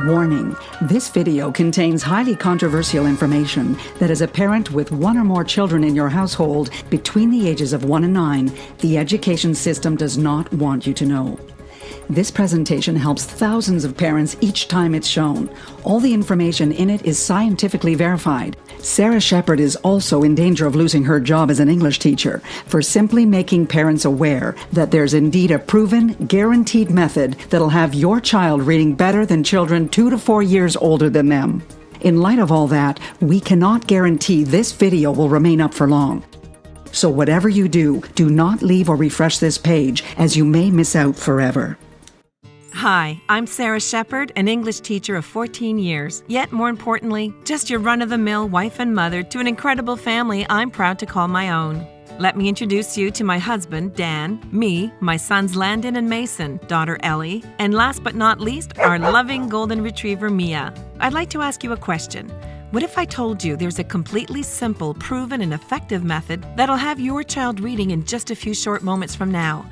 Warning, this video contains highly controversial information that as a parent with one or more children in your household between the ages of 1 and 9, the education system does not want you to know. This presentation helps thousands of parents each time it's shown. All the information in it is scientifically verified. Sarah Shepard is also in danger of losing her job as an English teacher for simply making parents aware that there's indeed a proven, guaranteed method that'll have your child reading better than children 2 to 4 years older than them. In light of all that, we cannot guarantee this video will remain up for long. So whatever you do, do not leave or refresh this page, as you may miss out forever. Hi, I'm Sarah Shepard, an English teacher of 14 years, yet more importantly, just your run-of-the-mill wife and mother to an incredible family I'm proud to call my own. Let me introduce you to my husband, Dan, me, my sons Landon and Mason, daughter Ellie, and last but not least, our loving golden retriever, Mia. I'd like to ask you a question. What if I told you there's a completely simple, proven, and effective method that'll have your child reading in just a few short moments from now?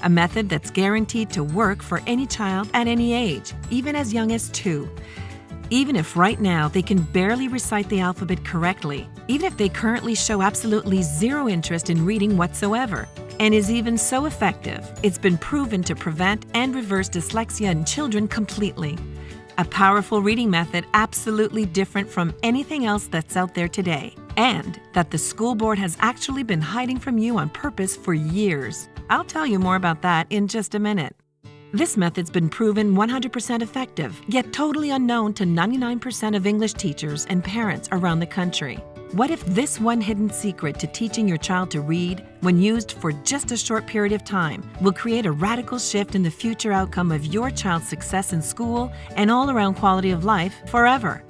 A method that's guaranteed to work for any child at any age, even as young as 2. Even if right now they can barely recite the alphabet correctly, even if they currently show absolutely zero interest in reading whatsoever, and is even so effective, it's been proven to prevent and reverse dyslexia in children completely. A powerful reading method absolutely different from anything else that's out there today, and that the school board has actually been hiding from you on purpose for years. I'll tell you more about that in just a minute. This method's been proven 100% effective, yet totally unknown to 99% of English teachers and parents around the country. What if this one hidden secret to teaching your child to read, when used for just a short period of time, will create a radical shift in the future outcome of your child's success in school and all-around quality of life forever?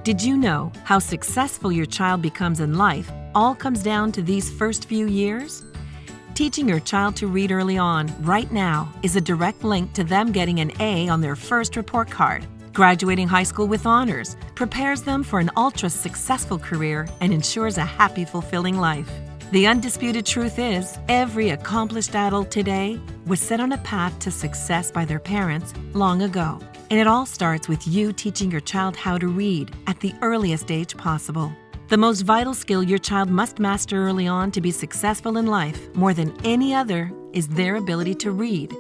Did you know how successful your child becomes in life all comes down to these first few years? Teaching your child to read early on, right now, is a direct link to them getting an A on their first report card. Graduating high school with honors prepares them for an ultra-successful career and ensures a happy, fulfilling life. The undisputed truth is, every accomplished adult today was set on a path to success by their parents long ago. And it all starts with you teaching your child how to read at the earliest age possible. The most vital skill your child must master early on to be successful in life, more than any other, is their ability to read.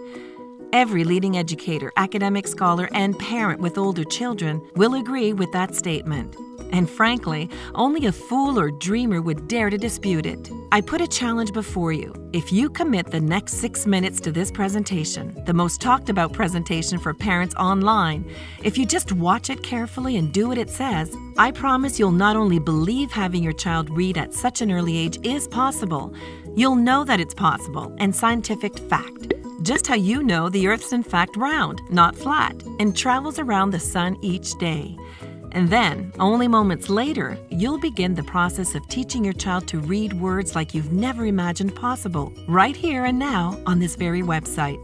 Every leading educator, academic scholar, and parent with older children will agree with that statement. And frankly, only a fool or dreamer would dare to dispute it. I put a challenge before you. If you commit the next 6 minutes to this presentation, the most talked about presentation for parents online, if you just watch it carefully and do what it says, I promise you'll not only believe having your child read at such an early age is possible, you'll know that it's possible and scientific fact. Just how you know the Earth's in fact round, not flat, and travels around the sun each day. And then, only moments later, you'll begin the process of teaching your child to read words like you've never imagined possible, right here and now on this very website.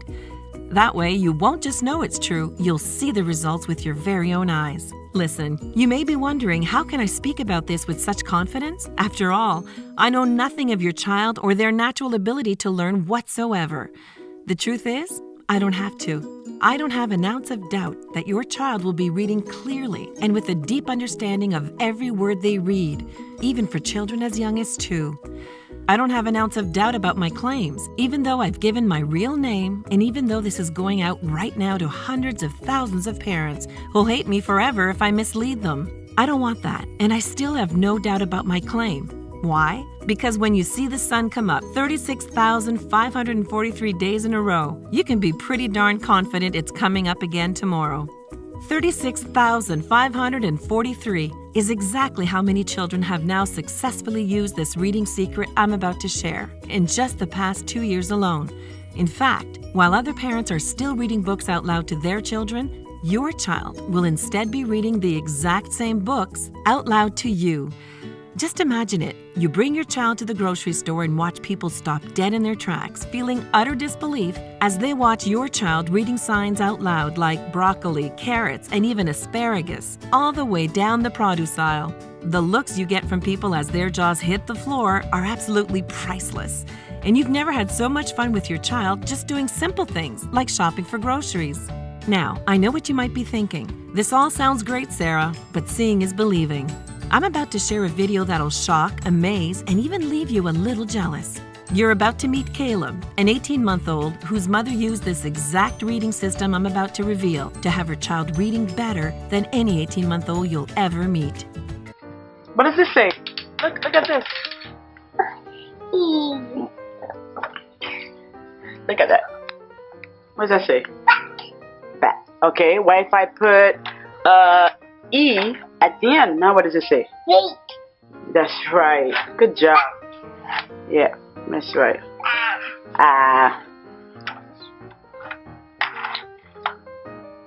That way, you won't just know it's true, you'll see the results with your very own eyes. Listen, you may be wondering, how can I speak about this with such confidence? After all, I know nothing of your child or their natural ability to learn whatsoever. The truth is, I don't have to. I don't have an ounce of doubt that your child will be reading clearly and with a deep understanding of every word they read, even for children as young as 2. I don't have an ounce of doubt about my claims, even though I've given my real name, and even though this is going out right now to hundreds of thousands of parents who'll hate me forever if I mislead them. I don't want that, and I still have no doubt about my claim. Why? Because when you see the sun come up 36,543 days in a row, you can be pretty darn confident it's coming up again tomorrow. 36,543 is exactly how many children have now successfully used this reading secret I'm about to share in just the past 2 years alone. In fact, while other parents are still reading books out loud to their children, your child will instead be reading the exact same books out loud to you. Just imagine it. You bring your child to the grocery store and watch people stop dead in their tracks, feeling utter disbelief as they watch your child reading signs out loud like broccoli, carrots, and even asparagus, all the way down the produce aisle. The looks you get from people as their jaws hit the floor are absolutely priceless. And you've never had so much fun with your child just doing simple things like shopping for groceries. Now, I know what you might be thinking. This all sounds great, Sarah, but seeing is believing. I'm about to share a video that'll shock, amaze, and even leave you a little jealous. You're about to meet Caleb, an 18-month-old whose mother used this exact reading system I'm about to reveal to have her child reading better than any 18-month-old you'll ever meet. What does this say? Look at this. Look at that. What does that say? Bat. Okay, what if I put E at the end? Now what does it say? Mate. That's right. Good job. Yeah, that's right.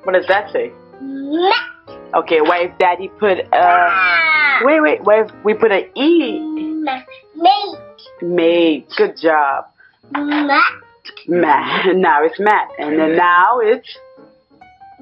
What does that say? Mat. Okay, what if Daddy put wait, what if we put an E? Mate. Mate. Good job. Mat. Matt. Now it's Matt. And then now it's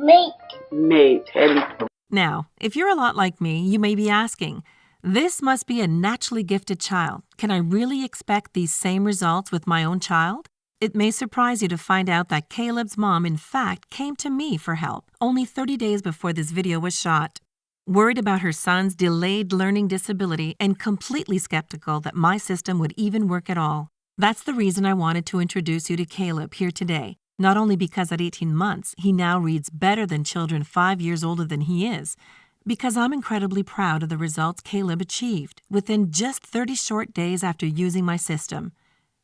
Mate. mate. And Now, if you're a lot like me, you may be asking, this must be a naturally gifted child. Can I really expect these same results with my own child? It may surprise you to find out that Caleb's mom, in fact, came to me for help only 30 days before this video was shot. Worried about her son's delayed learning disability and completely skeptical that my system would even work at all. That's the reason I wanted to introduce you to Caleb here today. Not only because at 18 months, he now reads better than children 5 years older than he is, because I'm incredibly proud of the results Caleb achieved within just 30 short days after using my system.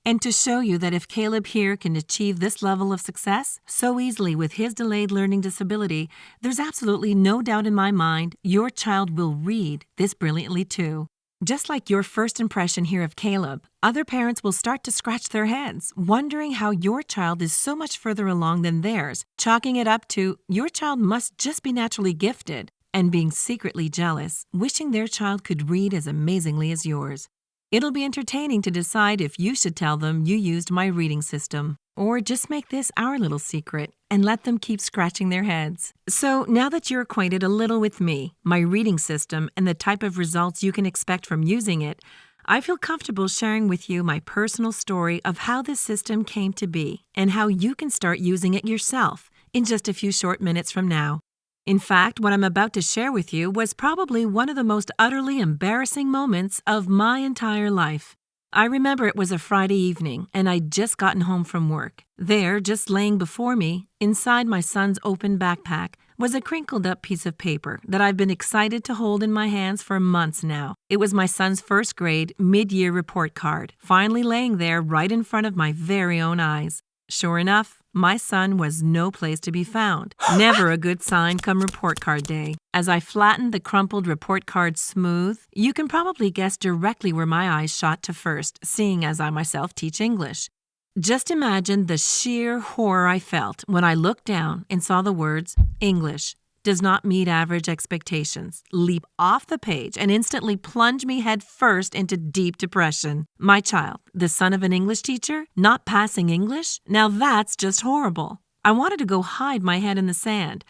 And to show you that if Caleb here can achieve this level of success so easily with his delayed learning disability, there's absolutely no doubt in my mind your child will read this brilliantly too. Just like your first impression here of Caleb, other parents will start to scratch their heads, wondering how your child is so much further along than theirs, chalking it up to your child must just be naturally gifted, and being secretly jealous, wishing their child could read as amazingly as yours. It'll be entertaining to decide if you should tell them you used my reading system, or just make this our little secret and let them keep scratching their heads. So now that you're acquainted a little with me, my reading system, and the type of results you can expect from using it, I feel comfortable sharing with you my personal story of how this system came to be and how you can start using it yourself in just a few short minutes from now. In fact, what I'm about to share with you was probably one of the most utterly embarrassing moments of my entire life. I remember it was a Friday evening, and I'd just gotten home from work. There, just laying before me, inside my son's open backpack, was a crinkled-up piece of paper that I've been excited to hold in my hands for months now. It was my son's first grade mid-year report card, finally laying there right in front of my very own eyes. Sure enough, my son was no place to be found. Never a good sign come report card day. As I flattened the crumpled report card smooth, you can probably guess directly where my eyes shot to first, seeing as I myself teach English. Just imagine the sheer horror I felt when I looked down and saw the words, English does not meet average expectations, leap off the page and instantly plunge me head first into deep depression. My child, the son of an English teacher, not passing English? Now that's just horrible. I wanted to go hide my head in the sand.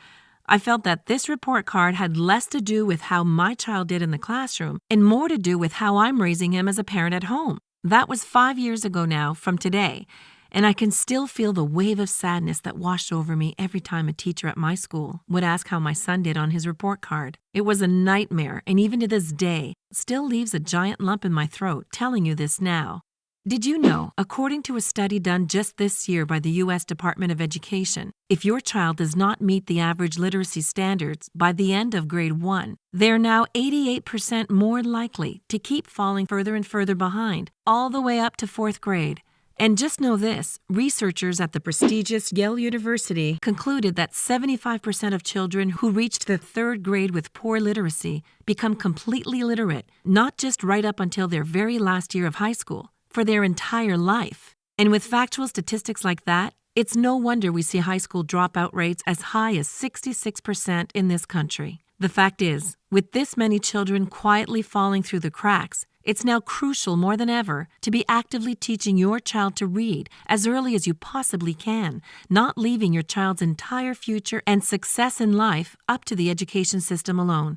I felt that this report card had less to do with how my child did in the classroom and more to do with how I'm raising him as a parent at home. That was 5 years ago now from today. And I can still feel the wave of sadness that washed over me every time a teacher at my school would ask how my son did on his report card. It was a nightmare, and even to this day, still leaves a giant lump in my throat telling you this now. Did you know, according to a study done just this year by the U.S. Department of Education, if your child does not meet the average literacy standards by the end of grade 1, they're now 88% more likely to keep falling further and further behind, all the way up to 4th grade. And just know this, researchers at the prestigious Yale University concluded that 75% of children who reached the 3rd grade with poor literacy become completely literate, not just right up until their very last year of high school, for their entire life. And with factual statistics like that, it's no wonder we see high school dropout rates as high as 66% in this country. The fact is, with this many children quietly falling through the cracks, it's now crucial more than ever to be actively teaching your child to read as early as you possibly can, not leaving your child's entire future and success in life up to the education system alone.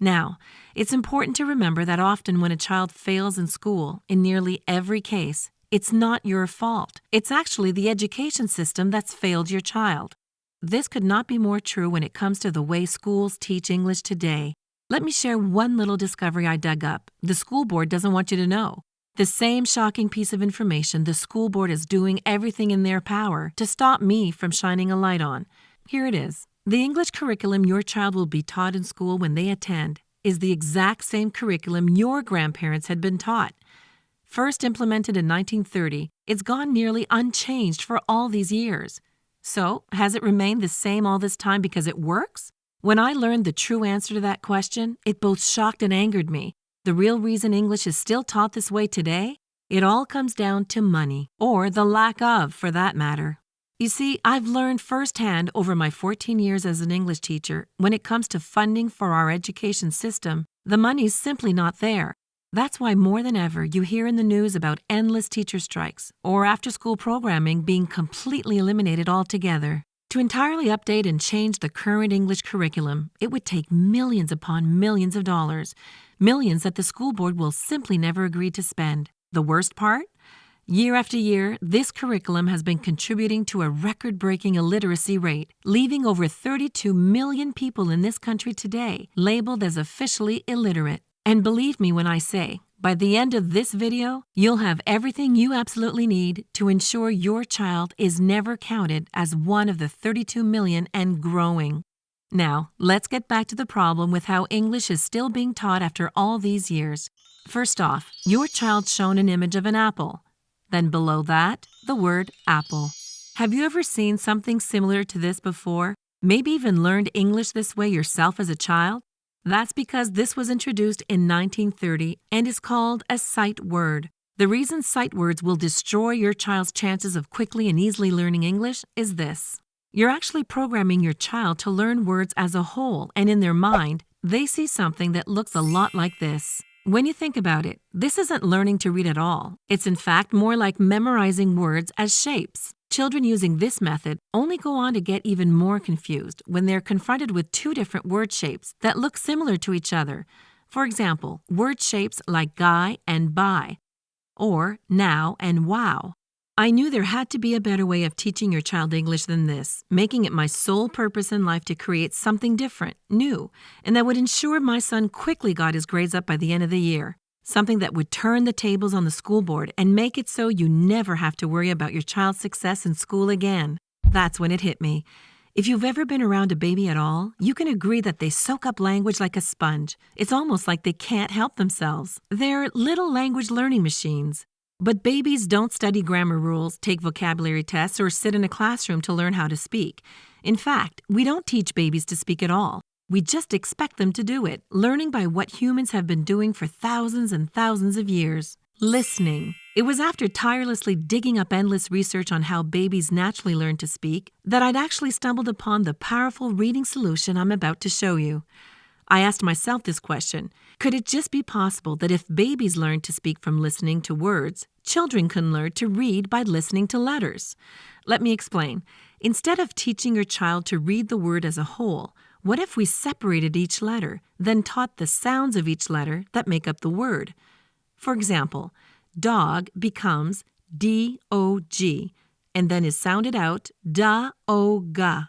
Now, it's important to remember that often when a child fails in school, in nearly every case, it's not your fault. It's actually the education system that's failed your child. This could not be more true when it comes to the way schools teach English today. Let me share one little discovery I dug up. The school board doesn't want you to know. The same shocking piece of information the school board is doing everything in their power to stop me from shining a light on. Here it is. The English curriculum your child will be taught in school when they attend is the exact same curriculum your grandparents had been taught. First implemented in 1930, it's gone nearly unchanged for all these years. So, has it remained the same all this time because it works? When I learned the true answer to that question, it both shocked and angered me. The real reason English is still taught this way today? It all comes down to money, or the lack of, for that matter. You see, I've learned firsthand over my 14 years as an English teacher, when it comes to funding for our education system, the money's simply not there. That's why more than ever you hear in the news about endless teacher strikes or after-school programming being completely eliminated altogether. To entirely update and change the current English curriculum, it would take millions upon millions of dollars, millions that the school board will simply never agree to spend. The worst part? Year after year, this curriculum has been contributing to a record-breaking illiteracy rate, leaving over 32 million people in this country today labeled as officially illiterate. And believe me when I say, by the end of this video, you'll have everything you absolutely need to ensure your child is never counted as one of the 32 million and growing. Now, let's get back to the problem with how English is still being taught after all these years. First off, your child's shown an image of an apple. Then below that, the word apple. Have you ever seen something similar to this before? Maybe even learned English this way yourself as a child? That's because this was introduced in 1930 and is called a sight word. The reason sight words will destroy your child's chances of quickly and easily learning English is this. You're actually programming your child to learn words as a whole, and in their mind, they see something that looks a lot like this. When you think about it, this isn't learning to read at all. It's in fact more like memorizing words as shapes. Children using this method only go on to get even more confused when they're confronted with two different word shapes that look similar to each other. For example, word shapes like guy and buy, or now and wow. I knew there had to be a better way of teaching your child English than this, making it my sole purpose in life to create something different, new, and that would ensure my son quickly got his grades up by the end of the year. Something that would turn the tables on the school board and make it so you never have to worry about your child's success in school again. That's when it hit me. If you've ever been around a baby at all, you can agree that they soak up language like a sponge. It's almost like they can't help themselves. They're little language learning machines. But babies don't study grammar rules, take vocabulary tests, or sit in a classroom to learn how to speak. In fact, we don't teach babies to speak at all. We just expect them to do it, learning by what humans have been doing for thousands and thousands of years. Listening. It was after tirelessly digging up endless research on how babies naturally learn to speak that I'd actually stumbled upon the powerful reading solution I'm about to show you. I asked myself this question: could it just be possible that if babies learn to speak from listening to words, children can learn to read by listening to letters? Let me explain. Instead of teaching your child to read the word as a whole, what if we separated each letter, then taught the sounds of each letter that make up the word? For example, dog becomes D-O-G, and then is sounded out da-o-ga,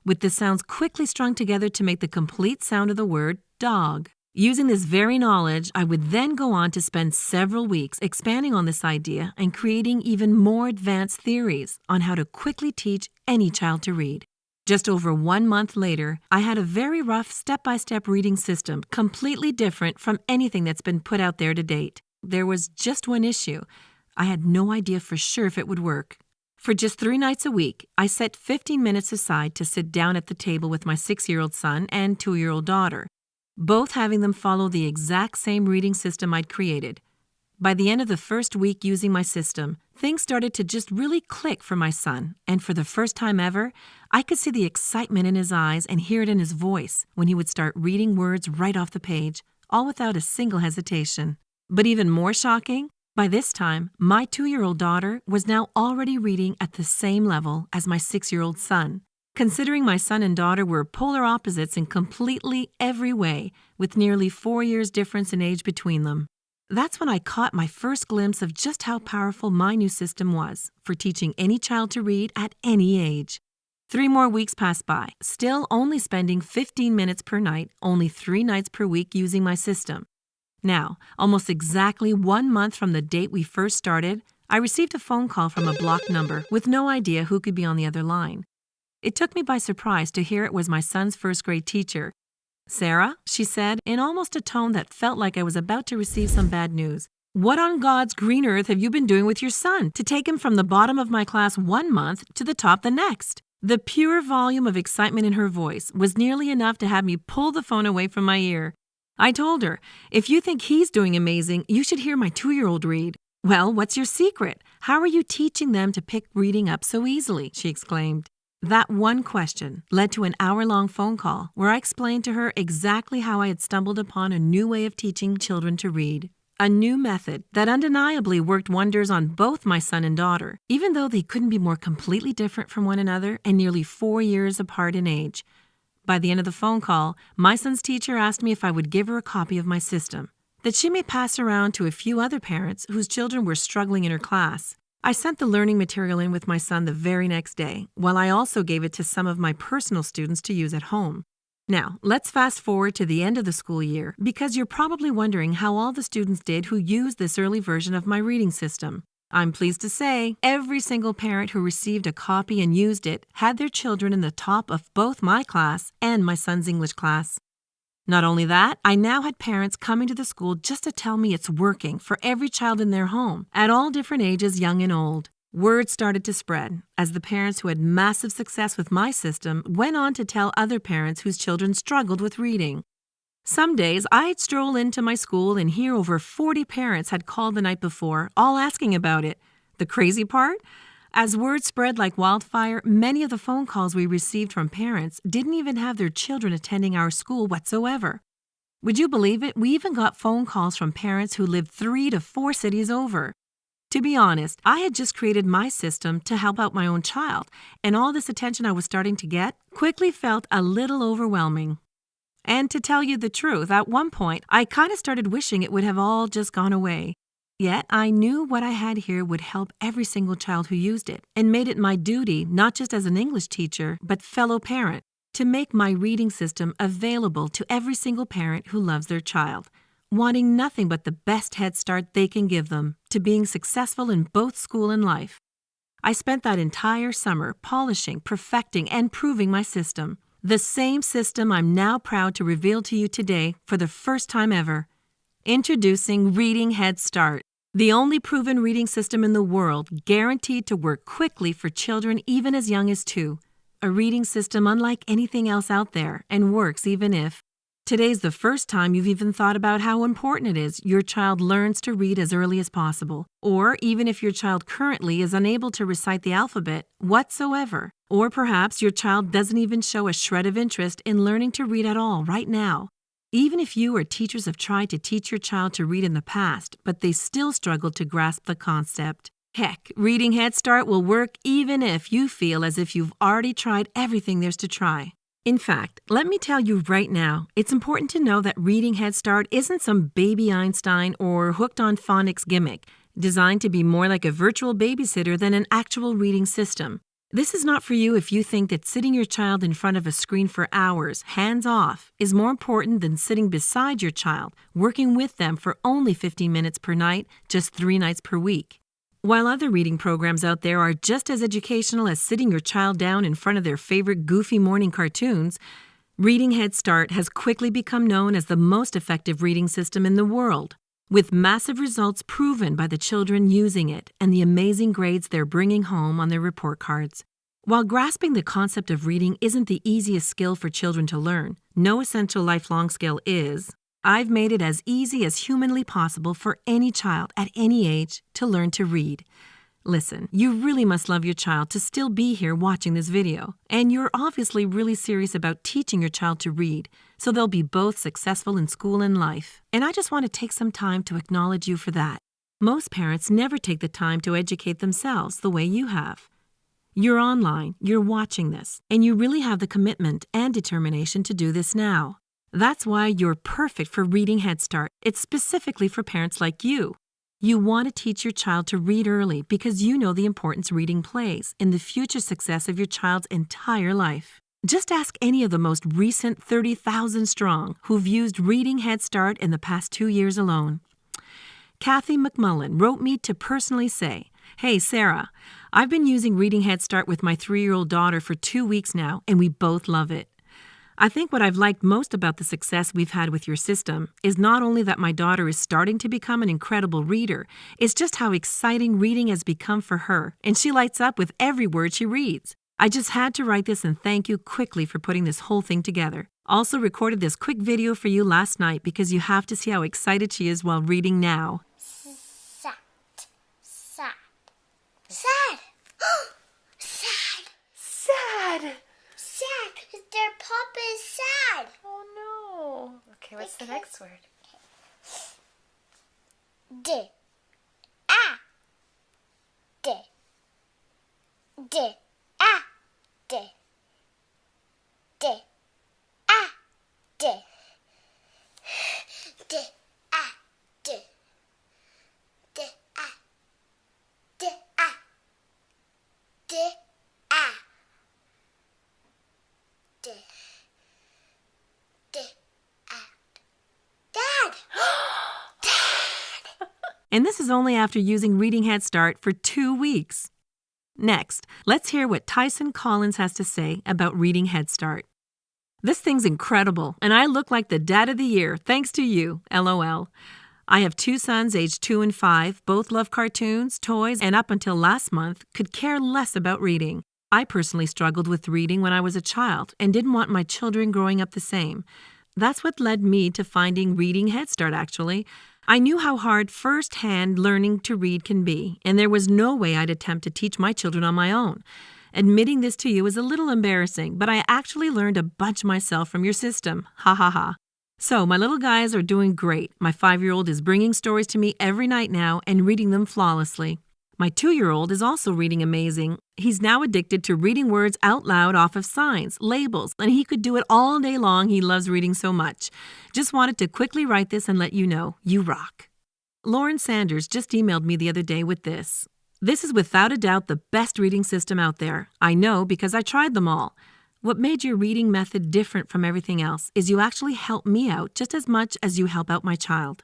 with the sounds quickly strung together to make the complete sound of the word dog. Using this very knowledge, I would then go on to spend several weeks expanding on this idea and creating even more advanced theories on how to quickly teach any child to read. Just over 1 month later, I had a very rough step-by-step reading system, completely different from anything that's been put out there to date. There was just one issue. I had no idea for sure if it would work. For just 3 nights a week, I set 15 minutes aside to sit down at the table with my 6-year-old son and 2-year-old daughter, both having them follow the exact same reading system I'd created. By the end of the first week using my system, things started to just really click for my son, and for the first time ever, I could see the excitement in his eyes and hear it in his voice when he would start reading words right off the page, all without a single hesitation. But even more shocking, by this time, my 2-year-old daughter was now already reading at the same level as my 6-year-old son. Considering my son and daughter were polar opposites in completely every way, with nearly 4 years difference in age between them. That's when I caught my first glimpse of just how powerful my new system was for teaching any child to read at any age. 3 more weeks passed by, still only spending 15 minutes per night, only 3 nights per week using my system. Now, almost exactly 1 month from the date we first started, I received a phone call from a blocked number with no idea who could be on the other line. It took me by surprise to hear it was my son's first-grade teacher. "Sarah," she said, in almost a tone that felt like I was about to receive some bad news, "what on God's green earth have you been doing with your son to take him from the bottom of my class 1 month to the top the next?" The pure volume of excitement in her voice was nearly enough to have me pull the phone away from my ear. I told her, "If you think he's doing amazing, you should hear my 2-year-old read." "Well, what's your secret? How are you teaching them to pick reading up so easily?" she exclaimed. That one question led to an hour-long phone call where I explained to her exactly how I had stumbled upon a new way of teaching children to read. A new method that undeniably worked wonders on both my son and daughter, even though they couldn't be more completely different from one another and nearly 4 years apart in age. By the end of the phone call, my son's teacher asked me if I would give her a copy of my system, that she may pass around to a few other parents whose children were struggling in her class. I sent the learning material in with my son the very next day, while I also gave it to some of my personal students to use at home. Now, let's fast forward to the end of the school year, because you're probably wondering how all the students did who used this early version of my reading system. I'm pleased to say every single parent who received a copy and used it had their children in the top of both my class and my son's English class. Not only that, I now had parents coming to the school just to tell me it's working for every child in their home, at all different ages, young and old. Word started to spread as the parents who had massive success with my system went on to tell other parents whose children struggled with reading. Some days, I'd stroll into my school and hear over 40 parents had called the night before, all asking about it. The crazy part? As word spread like wildfire, many of the phone calls we received from parents didn't even have their children attending our school whatsoever. Would you believe it? We even got phone calls from parents who lived 3 to 4 cities over. To be honest, I had just created my system to help out my own child, and all this attention I was starting to get quickly felt a little overwhelming. And to tell you the truth, at one point, I kind of started wishing it would have all just gone away. Yet I knew what I had here would help every single child who used it, and made it my duty, not just as an English teacher, but fellow parent, to make my reading system available to every single parent who loves their child, wanting nothing but the best head start they can give them to being successful in both school and life. I spent that entire summer polishing, perfecting, and proving my system. The same system I'm now proud to reveal to you today for the first time ever. Introducing Reading Head Start, the only proven reading system in the world guaranteed to work quickly for children even as young as 2. A reading system unlike anything else out there and works even if today's the first time you've even thought about how important it is your child learns to read as early as possible, or even if your child currently is unable to recite the alphabet whatsoever, or perhaps your child doesn't even show a shred of interest in learning to read at all right now. Even if you or teachers have tried to teach your child to read in the past, but they still struggle to grasp the concept. Heck, Reading Head Start will work even if you feel as if you've already tried everything there's to try. In fact, let me tell you right now, it's important to know that Reading Head Start isn't some baby Einstein or hooked on phonics gimmick, designed to be more like a virtual babysitter than an actual reading system. This is not for you if you think that sitting your child in front of a screen for hours, hands off, is more important than sitting beside your child, working with them for only 15 minutes per night, just 3 nights per week. While other reading programs out there are just as educational as sitting your child down in front of their favorite goofy morning cartoons, Reading Head Start has quickly become known as the most effective reading system in the world, with massive results proven by the children using it and the amazing grades they're bringing home on their report cards. While grasping the concept of reading isn't the easiest skill for children to learn, no essential lifelong skill is, I've made it as easy as humanly possible for any child at any age to learn to read. Listen, you really must love your child to still be here watching this video, and you're obviously really serious about teaching your child to read, so they'll be both successful in school and life. And I just want to take some time to acknowledge you for that. Most parents never take the time to educate themselves the way you have. You're online, you're watching this, and you really have the commitment and determination to do this now. That's why you're perfect for Reading Head Start. It's specifically for parents like you. You want to teach your child to read early because you know the importance reading plays in the future success of your child's entire life. Just ask any of the most recent 30,000 strong who've used Reading Head Start in the past 2 years alone. Kathy McMullen wrote me to personally say, "Hey, Sarah, I've been using Reading Head Start with my 3-year-old daughter for 2 weeks now, and we both love it. I think what I've liked most about the success we've had with your system is not only that my daughter is starting to become an incredible reader, it's just how exciting reading has become for her, and she lights up with every word she reads. I just had to write this and thank you quickly for putting this whole thing together. Also recorded this quick video for you last night because you have to see how excited she is while reading now." Sad. Sad. Sad. Sad. Sad. Sad, because their papa is sad. Oh no. Okay, what's the next word? D. Ah. D. D. Ah. D. D. Ah. D. D. Ah. D. D. Ah. D. Ah. D. Ah. D. D. Ah. Dad! And this is only after using Reading Head Start for 2 weeks. Next, let's hear what Tyson Collins has to say about Reading Head Start. "This thing's incredible, and I look like the dad of the year thanks to you, LOL. I have 2 sons aged 2 and 5, both love cartoons, toys, and up until last month could care less about reading. I personally struggled with reading when I was a child and didn't want my children growing up the same. That's what led me to finding Reading Head Start, actually. I knew how hard first-hand learning to read can be, and there was no way I'd attempt to teach my children on my own. Admitting this to you is a little embarrassing, but I actually learned a bunch myself from your system. Ha ha ha. So my little guys are doing great. My 5-year-old is bringing stories to me every night now and reading them flawlessly. My 2-year-old is also reading amazing. He's now addicted to reading words out loud off of signs, labels, and he could do it all day long. He loves reading so much. Just wanted to quickly write this and let you know, you rock." Lauren Sanders just emailed me the other day with this. "This is without a doubt the best reading system out there. I know because I tried them all. What made your reading method different from everything else is you actually help me out just as much as you help out my child.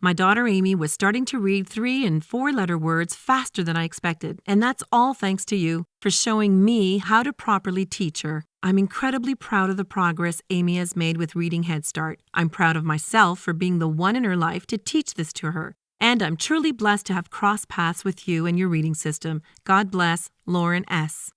My daughter Amy was starting to read 3- and 4-letter words faster than I expected, and that's all thanks to you for showing me how to properly teach her. I'm incredibly proud of the progress Amy has made with Reading Head Start. I'm proud of myself for being the one in her life to teach this to her, and I'm truly blessed to have crossed paths with you and your reading system. God bless, Lauren S."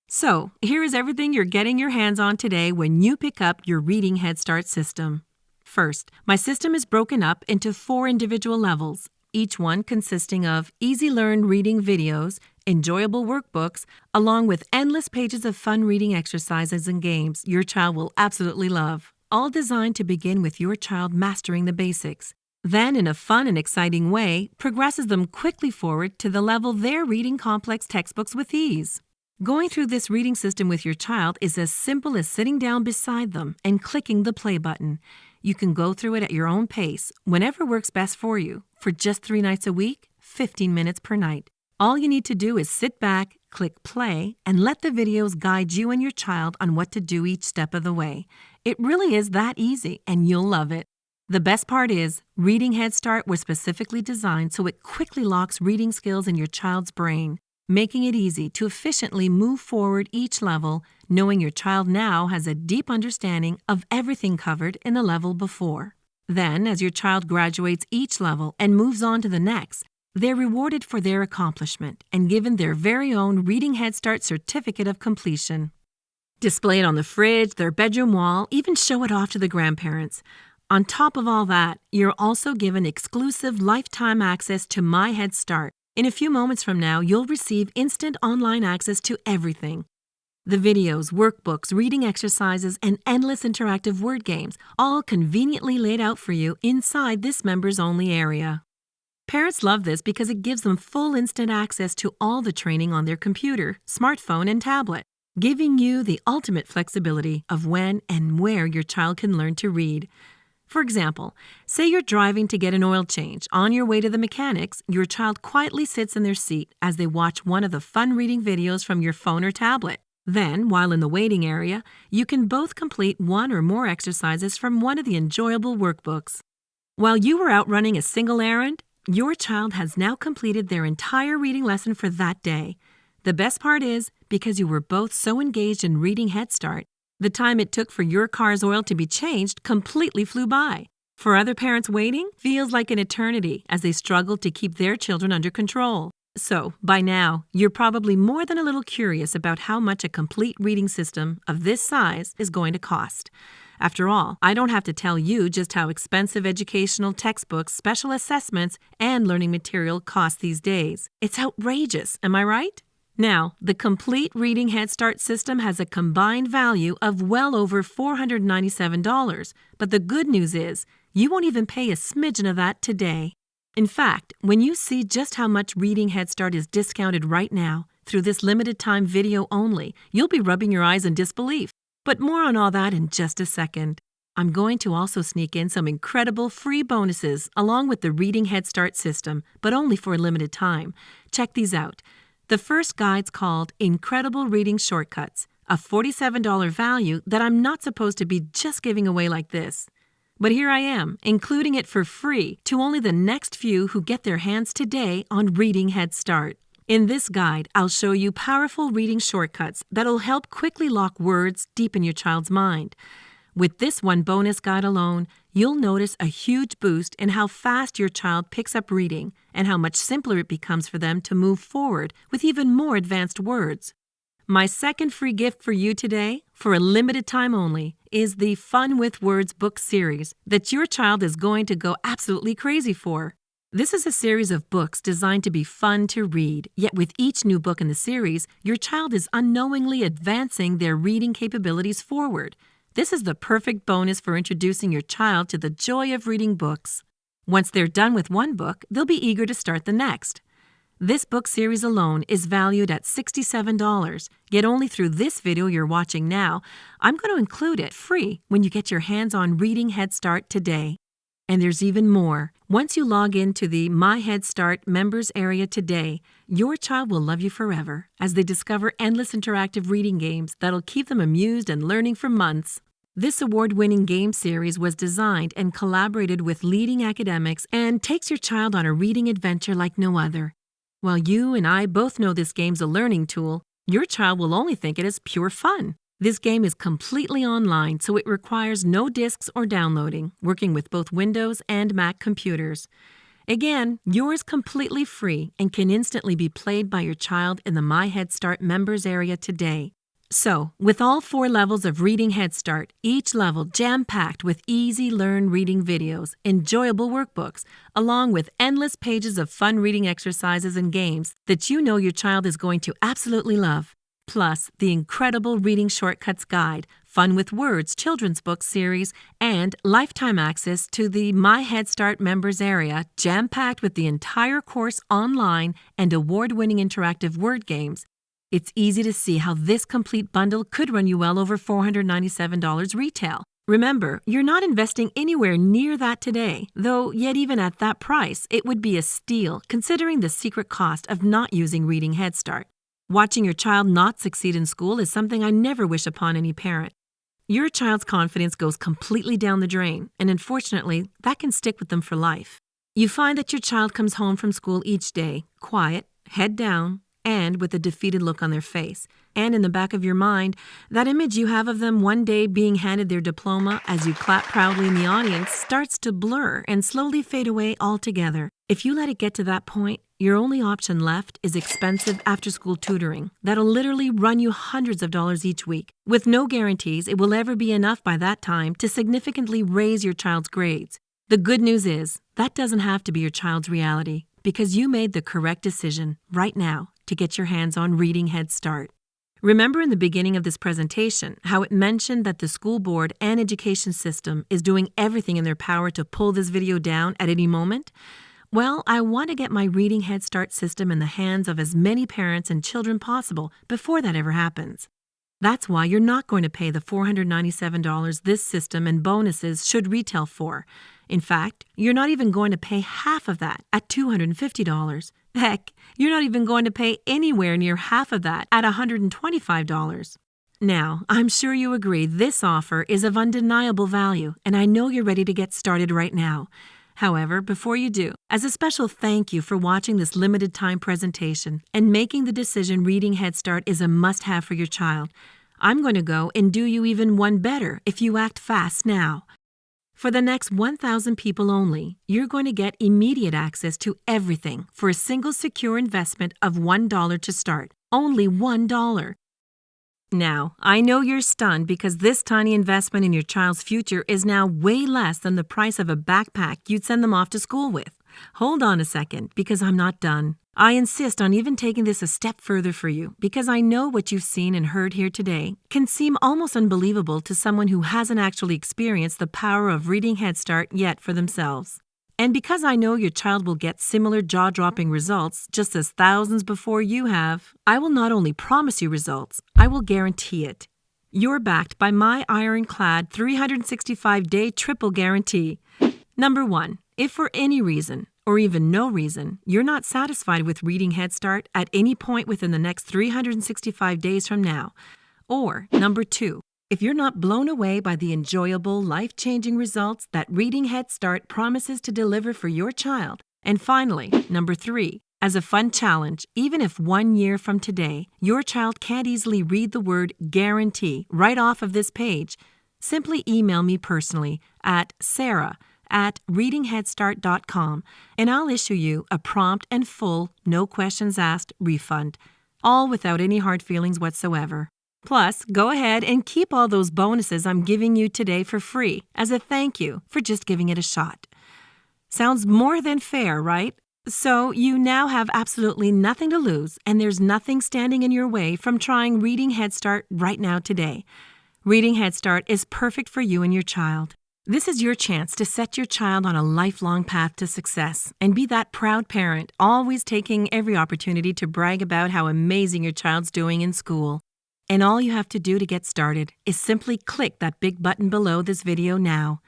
So, here is everything you're getting your hands on today when you pick up your Reading Head Start system. First, my system is broken up into 4 individual levels, each one consisting of easy-learn reading videos, enjoyable workbooks, along with endless pages of fun reading exercises and games your child will absolutely love, all designed to begin with your child mastering the basics. Then, in a fun and exciting way, progresses them quickly forward to the level they're reading complex textbooks with ease. Going through this reading system with your child is as simple as sitting down beside them and clicking the play button. You can go through it at your own pace, whenever works best for you, for just 3 nights a week, 15 minutes per night. All you need to do is sit back, click play, and let the videos guide you and your child on what to do each step of the way. It really is that easy, and you'll love it. The best part is, Reading Head Start was specifically designed so it quickly locks reading skills in your child's brain, making it easy to efficiently move forward each level, knowing your child now has a deep understanding of everything covered in the level before. Then, as your child graduates each level and moves on to the next, they're rewarded for their accomplishment and given their very own Reading Head Start certificate of completion. Display it on the fridge, their bedroom wall, even show it off to the grandparents. On top of all that, you're also given exclusive lifetime access to My Head Start. In a few moments from now, you'll receive instant online access to everything. The videos, workbooks, reading exercises, and endless interactive word games, all conveniently laid out for you inside this members-only area. Parents love this because it gives them full instant access to all the training on their computer, smartphone, and tablet, giving you the ultimate flexibility of when and where your child can learn to read. For example, say you're driving to get an oil change. On your way to the mechanics, your child quietly sits in their seat as they watch one of the fun reading videos from your phone or tablet. Then, while in the waiting area, you can both complete one or more exercises from one of the enjoyable workbooks. While you were out running a single errand, your child has now completed their entire reading lesson for that day. The best part is, because you were both so engaged in reading Head Start, the time it took for your car's oil to be changed completely flew by. For other parents waiting, feels like an eternity as they struggle to keep their children under control. So, by now, you're probably more than a little curious about how much a complete reading system of this size is going to cost. After all, I don't have to tell you just how expensive educational textbooks, special assessments, and learning material cost these days. It's outrageous, am I right? Now, the complete Reading Head Start system has a combined value of well over $497, but the good news is you won't even pay a smidgen of that today. In fact, when you see just how much Reading Head Start is discounted right now, through this limited time video only, you'll be rubbing your eyes in disbelief. But more on all that in just a second. I'm going to also sneak in some incredible free bonuses along with the Reading Head Start system, but only for a limited time. Check these out. The first guide's called Incredible Reading Shortcuts, a $47 value that I'm not supposed to be just giving away like this. But here I am, including it for free to only the next few who get their hands today on Reading Head Start. In this guide, I'll show you powerful reading shortcuts that'll help quickly lock words deep in your child's mind. With this one bonus guide alone, you'll notice a huge boost in how fast your child picks up reading and how much simpler it becomes for them to move forward with even more advanced words. My second free gift for you today, for a limited time only, is the Fun with Words book series that your child is going to go absolutely crazy for. This is a series of books designed to be fun to read, yet with each new book in the series, your child is unknowingly advancing their reading capabilities forward. This is the perfect bonus for introducing your child to the joy of reading books. Once they're done with one book, they'll be eager to start the next. This book series alone is valued at $67, yet only through this video you're watching now, I'm going to include it free when you get your hands on Reading Head Start today. And there's even more. Once you log into the My Head Start members area today, your child will love you forever as they discover endless interactive reading games that'll keep them amused and learning for months. This award-winning game series was designed and collaborated with leading academics and takes your child on a reading adventure like no other. While you and I both know this game's a learning tool, your child will only think it is pure fun. This game is completely online, so it requires no discs or downloading, working with both Windows and Mac computers. Again, yours completely free and can instantly be played by your child in the My Head Start members area today. So, with all 4 levels of Reading Head Start, each level jam-packed with easy-learn reading videos, enjoyable workbooks, along with endless pages of fun reading exercises and games that you know your child is going to absolutely love. Plus, the incredible Reading Shortcuts Guide, Fun with Words children's book series, and lifetime access to the My Head Start members area, jam-packed with the entire course online and award-winning interactive word games. It's easy to see how this complete bundle could run you well over $497 retail. Remember, you're not investing anywhere near that today, though yet even at that price, it would be a steal considering the secret cost of not using Reading Head Start. Watching your child not succeed in school is something I never wish upon any parent. Your child's confidence goes completely down the drain, and unfortunately, that can stick with them for life. You find that your child comes home from school each day, quiet, head down, and with a defeated look on their face. And in the back of your mind, that image you have of them one day being handed their diploma as you clap proudly in the audience starts to blur and slowly fade away altogether. If you let it get to that point, your only option left is expensive after-school tutoring that'll literally run you hundreds of dollars each week, with no guarantees it will ever be enough by that time to significantly raise your child's grades. The good news is, that doesn't have to be your child's reality, because you made the correct decision right now to get your hands on Reading Head Start. Remember in the beginning of this presentation how it mentioned that the school board and education system is doing everything in their power to pull this video down at any moment? Well, I want to get my Reading Head Start system in the hands of as many parents and children possible before that ever happens. That's why you're not going to pay the $497 this system and bonuses should retail for. In fact, you're not even going to pay half of that at $250. Heck, you're not even going to pay anywhere near half of that at $125. Now, I'm sure you agree this offer is of undeniable value, and I know you're ready to get started right now. However, before you do, as a special thank you for watching this limited time presentation and making the decision Reading Head Start is a must-have for your child, I'm going to go and do you even one better if you act fast now. For the next 1,000 people only, you're going to get immediate access to everything for a single secure investment of $1 to start. Only $1. Now, I know you're stunned because this tiny investment in your child's future is now way less than the price of a backpack you'd send them off to school with. Hold on a second, because I'm not done. I insist on even taking this a step further for you because I know what you've seen and heard here today can seem almost unbelievable to someone who hasn't actually experienced the power of Reading Head Start yet for themselves. And because I know your child will get similar jaw-dropping results just as thousands before you have, I will not only promise you results, I will guarantee it. You're backed by my ironclad 365-day triple guarantee. Number 1, if for any reason, or even no reason, you're not satisfied with Reading Head Start at any point within the next 365 days from now. Or, number 2, if you're not blown away by the enjoyable, life-changing results that Reading Head Start promises to deliver for your child. And finally, number 3, as a fun challenge, even if 1 year from today, your child can't easily read the word guarantee right off of this page, simply email me personally at sarah@readingheadstart.com and I'll issue you a prompt and full, no questions asked refund, all without any hard feelings whatsoever. Plus, go ahead and keep all those bonuses I'm giving you today for free as a thank you for just giving it a shot. Sounds more than fair, right? So you now have absolutely nothing to lose and there's nothing standing in your way from trying Reading Head Start right now today. Reading Head Start is perfect for you and your child. This is your chance to set your child on a lifelong path to success and be that proud parent, always taking every opportunity to brag about how amazing your child's doing in school. And all you have to do to get started is simply click that big button below this video now.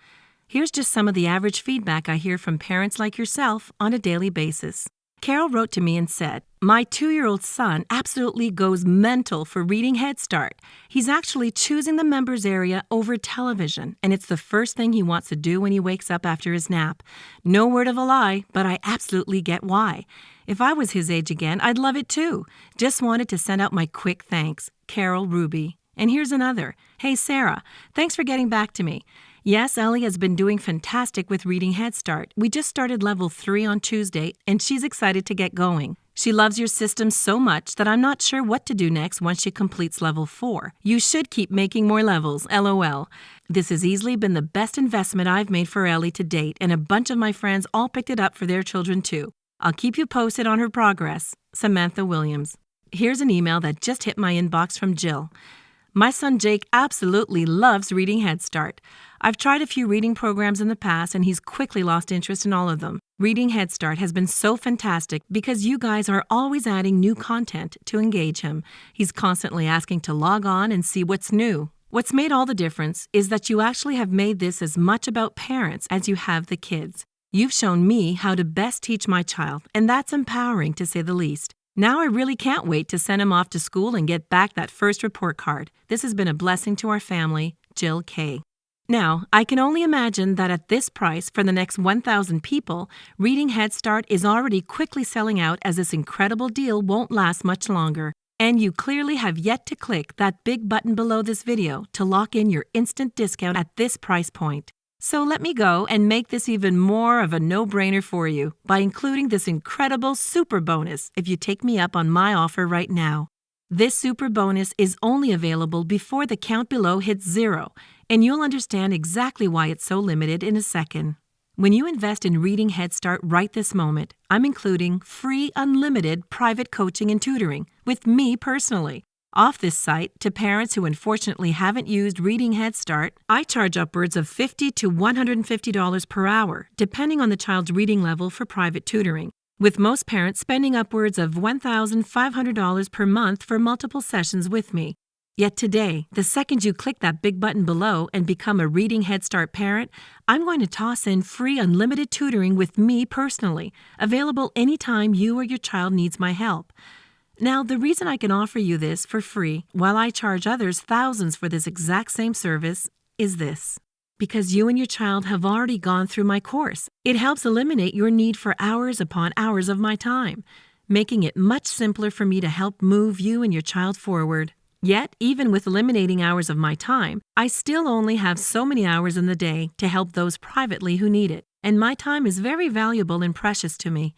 Here's just some of the average feedback I hear from parents like yourself on a daily basis. Carol wrote to me and said, "My 2-year-old son absolutely goes mental for Reading Head Start. He's actually choosing the members area over television, and it's the first thing he wants to do when he wakes up after his nap. No word of a lie, but I absolutely get why. If I was his age again, I'd love it too. Just wanted to send out my quick thanks. Carol Ruby." And here's another. "Hey, Sarah, thanks for getting back to me. Yes, Ellie has been doing fantastic with Reading Head Start. We just started level 3 on Tuesday, and she's excited to get going. She loves your system so much that I'm not sure what to do next once she completes level 4. You should keep making more levels, LOL. This has easily been the best investment I've made for Ellie to date, and a bunch of my friends all picked it up for their children too. I'll keep you posted on her progress. Samantha Williams." Here's an email that just hit my inbox from Jill. "My son Jake absolutely loves Reading Head Start. I've tried a few reading programs in the past and he's quickly lost interest in all of them. Reading Head Start has been so fantastic because you guys are always adding new content to engage him. He's constantly asking to log on and see what's new. What's made all the difference is that you actually have made this as much about parents as you have the kids. You've shown me how to best teach my child, and that's empowering to say the least. Now I really can't wait to send him off to school and get back that first report card. This has been a blessing to our family, Jill K." Now, I can only imagine that at this price for the next 1,000 people, Reading Head Start is already quickly selling out as this incredible deal won't last much longer. And you clearly have yet to click that big button below this video to lock in your instant discount at this price point. So let me go and make this even more of a no-brainer for you by including this incredible super bonus if you take me up on my offer right now. This super bonus is only available before the count below hits 0, and you'll understand exactly why it's so limited in a second. When you invest in Reading Head Start right this moment, I'm including free unlimited private coaching and tutoring with me personally. Off this site, to parents who unfortunately haven't used Reading Head Start, I charge upwards of $50 to $150 per hour, depending on the child's reading level for private tutoring, with most parents spending upwards of $1,500 per month for multiple sessions with me. Yet today, the second you click that big button below and become a Reading Head Start parent, I'm going to toss in free unlimited tutoring with me personally, available anytime you or your child needs my help. Now, the reason I can offer you this for free while I charge others thousands for this exact same service is this. Because you and your child have already gone through my course. It helps eliminate your need for hours upon hours of my time, making it much simpler for me to help move you and your child forward. Yet, even with eliminating hours of my time, I still only have so many hours in the day to help those privately who need it, and my time is very valuable and precious to me.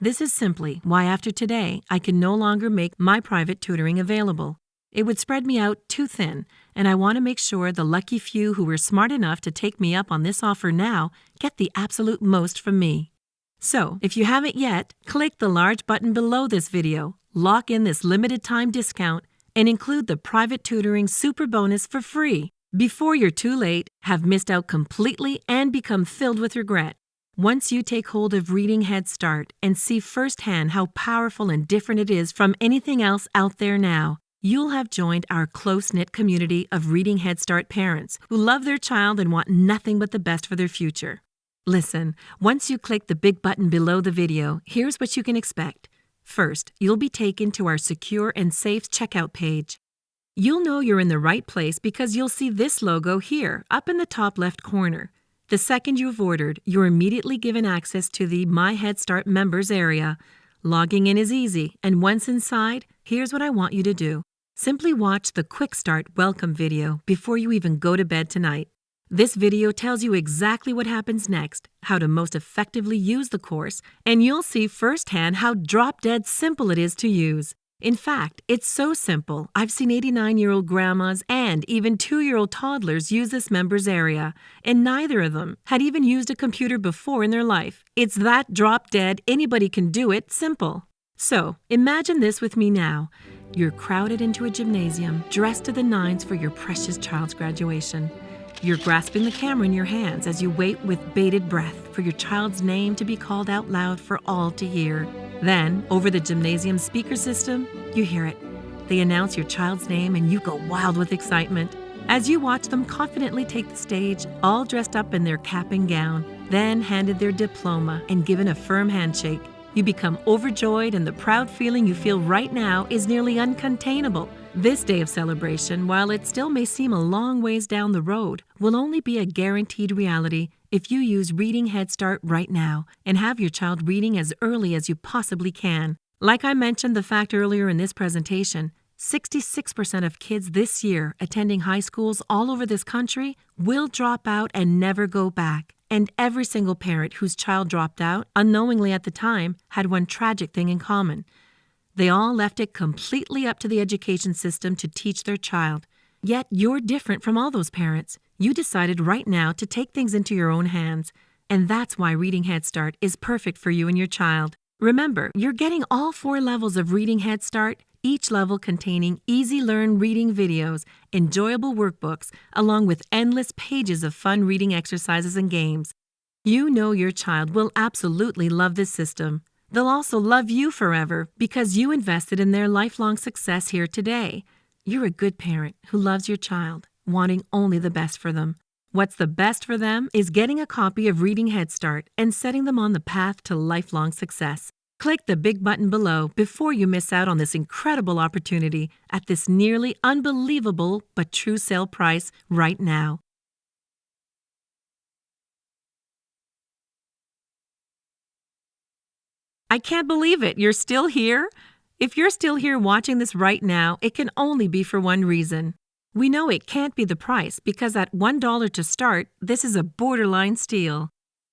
This is simply why after today, I can no longer make my private tutoring available. It would spread me out too thin, and I want to make sure the lucky few who were smart enough to take me up on this offer now get the absolute most from me. So, if you haven't yet, click the large button below this video, lock in this limited time discount, and include the private tutoring super bonus for free before you're too late, have missed out completely, and become filled with regret. Once you take hold of Reading Head Start and see firsthand how powerful and different it is from anything else out there now, you'll have joined our close-knit community of Reading Head Start parents who love their child and want nothing but the best for their future. Listen, once you click the big button below the video, here's what you can expect. First, you'll be taken to our secure and safe checkout page. You'll know you're in the right place because you'll see this logo here, up in the top left corner. The second you've ordered, you're immediately given access to the My Head Start members area. Logging in is easy, and once inside, here's what I want you to do. Simply watch the Quick Start welcome video before you even go to bed tonight. This video tells you exactly what happens next, how to most effectively use the course, and you'll see firsthand how drop-dead simple it is to use. In fact, it's so simple, I've seen 89-year-old grandmas and even 2-year-old toddlers use this members area, and neither of them had even used a computer before in their life. It's that drop-dead, anybody can do it simple. So, imagine this with me now. You're crowded into a gymnasium, dressed to the nines for your precious child's graduation. You're grasping the camera in your hands as you wait with bated breath for your child's name to be called out loud for all to hear. Then, over the gymnasium speaker system, you hear it. They announce your child's name and you go wild with excitement. As you watch them confidently take the stage, all dressed up in their cap and gown, then handed their diploma and given a firm handshake, you become overjoyed, and the proud feeling you feel right now is nearly uncontainable. This day of celebration, while it still may seem a long ways down the road, will only be a guaranteed reality if you use Reading Head Start right now and have your child reading as early as you possibly can. Like I mentioned the fact earlier in this presentation, 66% of kids this year attending high schools all over this country will drop out and never go back. And every single parent whose child dropped out, unknowingly at the time, had one tragic thing in common. They all left it completely up to the education system to teach their child. Yet you're different from all those parents. You decided right now to take things into your own hands. And that's why Reading Head Start is perfect for you and your child. Remember, you're getting all 4 levels of Reading Head Start, each level containing easy-learn reading videos, enjoyable workbooks, along with endless pages of fun reading exercises and games. You know your child will absolutely love this system. They'll also love you forever because you invested in their lifelong success here today. You're a good parent who loves your child, wanting only the best for them. What's the best for them is getting a copy of Reading Head Start and setting them on the path to lifelong success. Click the big button below before you miss out on this incredible opportunity at this nearly unbelievable but true sale price right now. I can't believe it. You're still here? If you're still here watching this right now, it can only be for one reason. We know it can't be the price because at $1 to start, this is a borderline steal.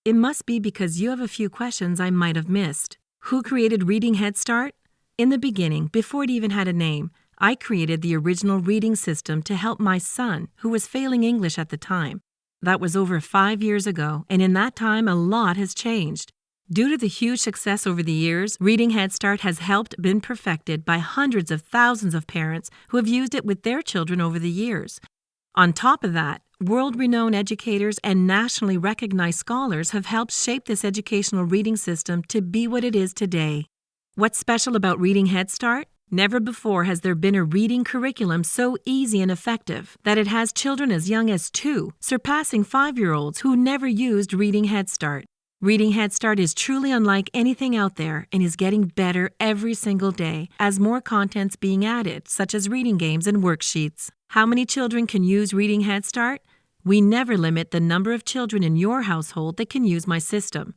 It must be because you have a few questions I might have missed. Who created Reading Head Start? In the beginning, before it even had a name, I created the original reading system to help my son, who was failing English at the time. That was over 5 years ago, and in that time, a lot has changed. Due to the huge success over the years, Reading Head Start has been perfected by hundreds of thousands of parents who have used it with their children over the years. On top of that, world-renowned educators and nationally recognized scholars have helped shape this educational reading system to be what it is today. What's special about Reading Head Start? Never before has there been a reading curriculum so easy and effective that it has children as young as 2, surpassing 5-year-olds who never used Reading Head Start. Reading Head Start is truly unlike anything out there and is getting better every single day as more content's being added, such as reading games and worksheets. How many children can use Reading Head Start? We never limit the number of children in your household that can use my system.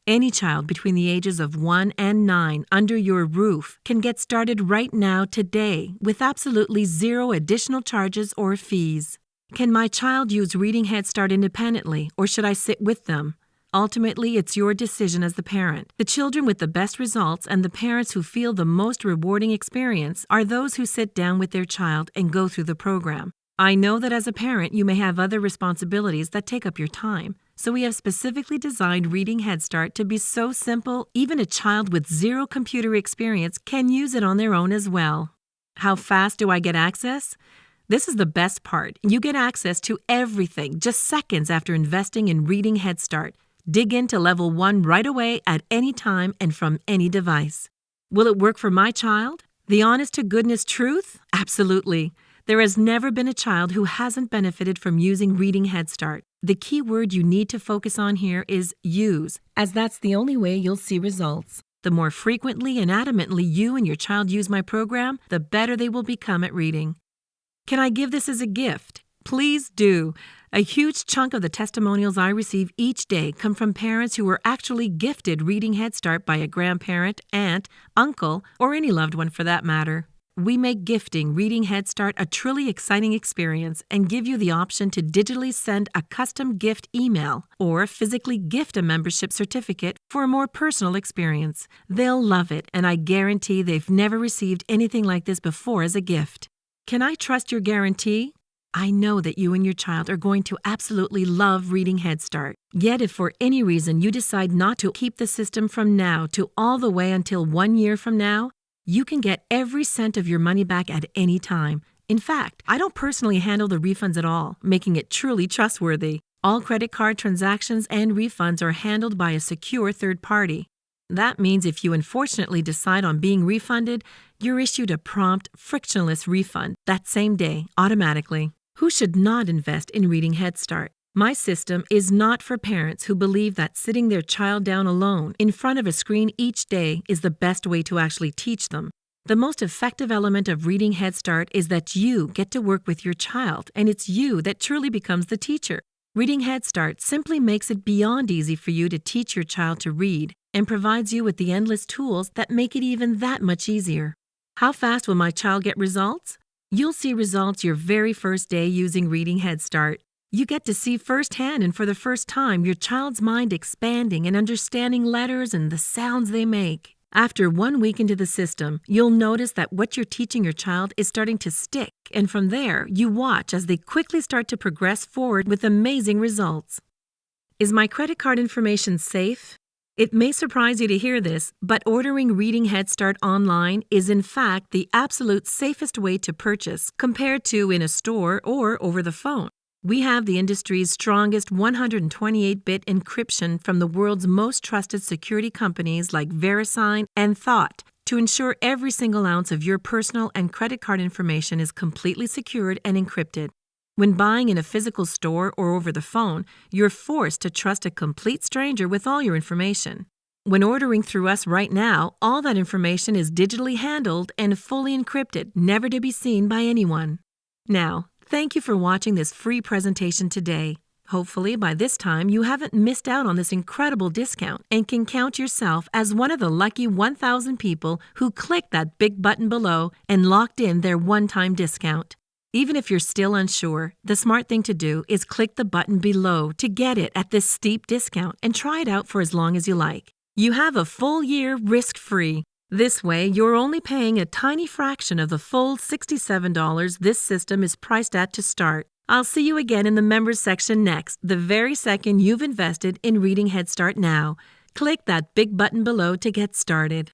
Any child between the ages of 1 and 9 under your roof can get started right now today with absolutely 0 additional charges or fees. Can my child use Reading Head Start independently, or should I sit with them? Ultimately, it's your decision as the parent. The children with the best results and the parents who feel the most rewarding experience are those who sit down with their child and go through the program. I know that as a parent, you may have other responsibilities that take up your time. So we have specifically designed Reading Head Start to be so simple, even a child with 0 computer experience can use it on their own as well. How fast do I get access? This is the best part. You get access to everything just seconds after investing in Reading Head Start. Dig into level 1 right away at any time and from any device. Will it work for my child? The honest-to-goodness truth? Absolutely. There has never been a child who hasn't benefited from using Reading Head Start. The key word you need to focus on here is use, as that's the only way you'll see results. The more frequently and adamantly you and your child use my program, the better they will become at reading. Can I give this as a gift? Please do. A huge chunk of the testimonials I receive each day come from parents who were actually gifted Reading Head Start by a grandparent, aunt, uncle, or any loved one for that matter. We make gifting Reading Head Start a truly exciting experience and give you the option to digitally send a custom gift email or physically gift a membership certificate for a more personal experience. They'll love it, and I guarantee they've never received anything like this before as a gift. Can I trust your guarantee? I know that you and your child are going to absolutely love Reading Head Start. Yet if for any reason you decide not to keep the system from now to all the way until 1 year from now, you can get every cent of your money back at any time. In fact, I don't personally handle the refunds at all, making it truly trustworthy. All credit card transactions and refunds are handled by a secure third party. That means if you unfortunately decide on being refunded, you're issued a prompt, frictionless refund that same day, automatically. Who should not invest in Reading Head Start? My system is not for parents who believe that sitting their child down alone in front of a screen each day is the best way to actually teach them. The most effective element of Reading Head Start is that you get to work with your child, and it's you that truly becomes the teacher. Reading Head Start simply makes it beyond easy for you to teach your child to read and provides you with the endless tools that make it even that much easier. How fast will my child get results? You'll see results your very first day using Reading Head Start. You get to see firsthand and for the first time your child's mind expanding and understanding letters and the sounds they make. After 1 week into the system, you'll notice that what you're teaching your child is starting to stick, and from there, you watch as they quickly start to progress forward with amazing results. Is my credit card information safe? It may surprise you to hear this, but ordering Reading Head Start online is in fact the absolute safest way to purchase compared to in a store or over the phone. We have the industry's strongest 128-bit encryption from the world's most trusted security companies like VeriSign and Thought to ensure every single ounce of your personal and credit card information is completely secured and encrypted. When buying in a physical store or over the phone, you're forced to trust a complete stranger with all your information. When ordering through us right now, all that information is digitally handled and fully encrypted, never to be seen by anyone. Now, thank you for watching this free presentation today. Hopefully, by this time, you haven't missed out on this incredible discount and can count yourself as one of the lucky 1,000 people who clicked that big button below and locked in their one-time discount. Even if you're still unsure, the smart thing to do is click the button below to get it at this steep discount and try it out for as long as you like. You have a full year risk-free. This way, you're only paying a tiny fraction of the full $67 this system is priced at to start. I'll see you again in the members section next, the very second you've invested in Reading Head Start now. Click that big button below to get started.